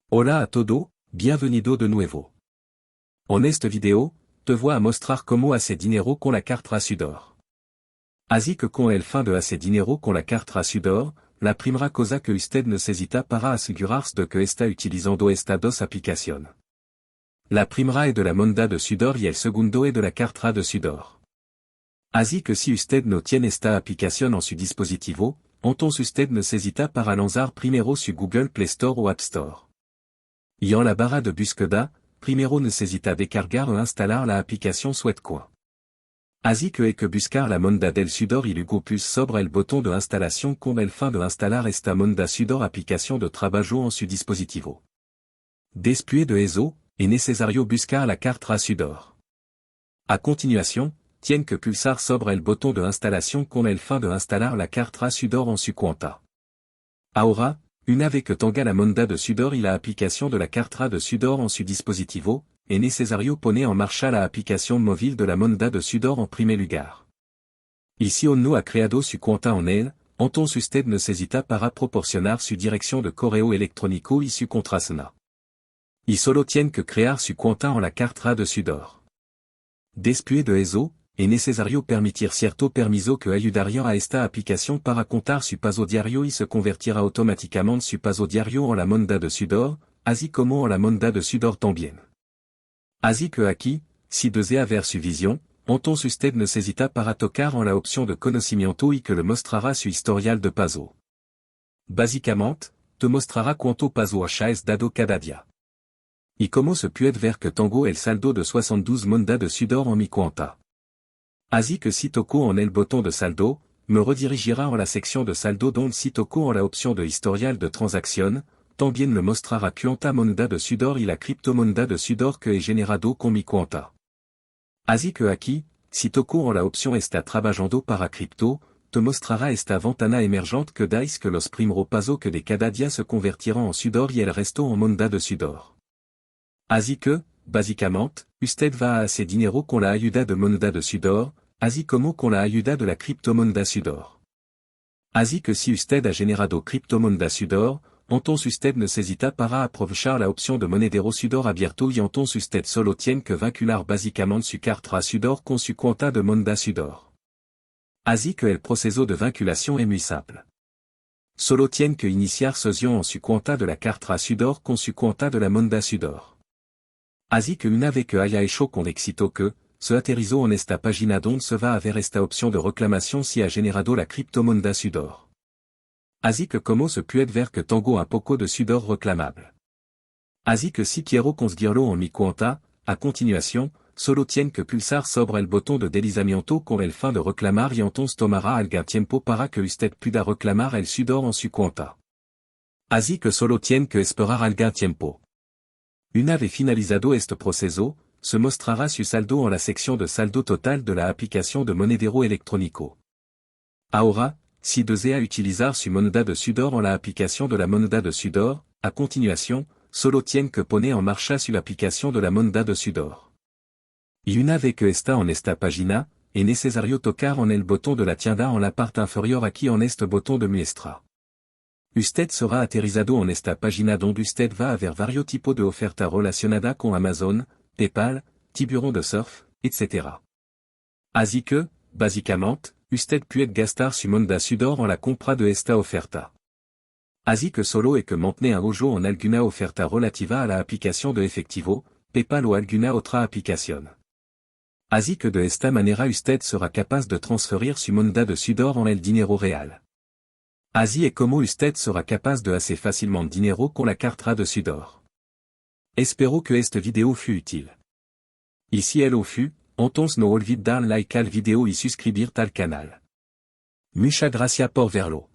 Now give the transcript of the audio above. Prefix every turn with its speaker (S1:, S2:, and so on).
S1: Hola a todo, bienvenido de nuevo. En esta video, te voy a mostrar cómo hacer dinero con la cartera Sudor. Así que con el fin de hacer dinero con la cartera Sudor, la primera cosa que usted necesita para asegurarse de que está utilizando esta dos aplicación. La primera es de la moneda de Sudor y el segundo es de la cartera de Sudor. Así que si usted no tiene esta aplicación en su dispositivo, entonces usted necesita para lanzar primero su Google Play Store o App Store. Y en la barra de búsqueda, primero necesita descargar o instalar la aplicación Sweatcoin. Así que hay que buscar la moneda del Sudor y luego pulse sobre el botón de instalación con el fin de instalar esta moneda Sudor aplicación de trabajo en su dispositivo. Después de eso, es necesario buscar la cartera Sudor. A continuación, tiene que pulsar sobre el botón de instalación con el fin de instalar la cartera Sudor en su cuenta. Ahora, una vez que tenga la moneda de Sudor y la aplicación de la cartera de Sudor en su dispositivo, es necesario poner en marcha la aplicación móvil de la moneda de Sudor en primer lugar. Y si on no ha creado su cuenta en él, entonces usted necesita para proporcionar su dirección de correo electrónico y su contraseña. Y solo tiene que crear su cuenta en la cartera de Sudor. Después de eso, es necesario permitir cierto permiso que ayudarían a esta aplicación para contar su paso diario y se convertirá automáticamente su paso diario en la moneda de Sudor, así como en la moneda de Sudor también. Así que aquí, si desea ver su visión, entonces usted necesita para tocar en la opción de conocimiento y que le mostrará su historial de paso. Básicamente, te mostrará cuánto paso has dado cada día. Y cómo se puede ver que tengo el saldo de 72 monedas de Sudor en mi cuenta. Así que si toco en el botón de saldo, me redirigirá en la sección de saldo donde si toco en la opción de historial de transacción, también me mostrará cuánta moneda de Sudor y la criptomoneda de Sudor que he generado con mi cuenta. Así que aquí, si toco en la opción está trabajando para cripto, te mostrará esta ventana emergente que dais que los primeros pasos que de cada día se convertirán en Sudor y el resto en moneda de Sudor. Así que, básicamente, usted va a hacer dinero con la ayuda de moneda de Sudor, así como con la ayuda de la criptomoneda Sudor. Así que si usted ha generado criptomoneda Sudor, entonces usted necesita para aprovechar la opción de monedero Sudor abierto y entonces usted solo tiene que vincular básicamente su cartera Sudor con su cuenta de moneda Sudor. Así que el proceso de vinculación es muy simple. Solo tiene que iniciar sesión en su cuenta de la cartera Sudor con su cuenta de la moneda Sudor. Así que una vez que haya hecho con éxito que, se aterrizó en esta página donde se va a ver esta opción de reclamación si ha generado la criptomoneda Sudor. Así que como se puede ver que tengo un poco de Sudor reclamable. Así que si quiero conseguirlo en mi cuenta, a continuación, solo tiene que pulsar sobre el botón de deslizamiento con el fin de reclamar y entonces tomará algún tiempo para que usted pueda reclamar el Sudor en su cuenta. Así que solo tiene que esperar algún tiempo. Una vez finalizado este proceso, se mostrará su saldo en la sección de saldo total de la aplicación de monedero electrónico. Ahora, si desea utilizar su moneda de Sudor en la aplicación de la moneda de Sudor, a continuación, solo tiene que poner en marcha su aplicación de la moneda de Sudor. Y una vez que está en esta página, es necesario tocar en el botón de la tienda en la parte inferior aquí en este botón de muestra. Usted será aterrizado en esta página donde usted va a ver varios tipos de ofertas relacionadas con Amazon, PayPal, Tiburon de Surf, etc. Así que, básicamente, usted puede gastar su moneda Sudor en la compra de esta oferta. Así que solo hay que mantener ojo en alguna oferta relativa a la aplicación de efectivo, PayPal o alguna otra aplicación. Así que de esta manera usted será capaz de transferir su moneda de Sudor en el dinero real. Así es como usted será capaz de hacer fácilmente dinero con la cartera de Sudor. Espero que este video fue útil. Y si lo fue, entonces no olvide dar like al video y suscribirte al canal. Muchas gracias por verlo.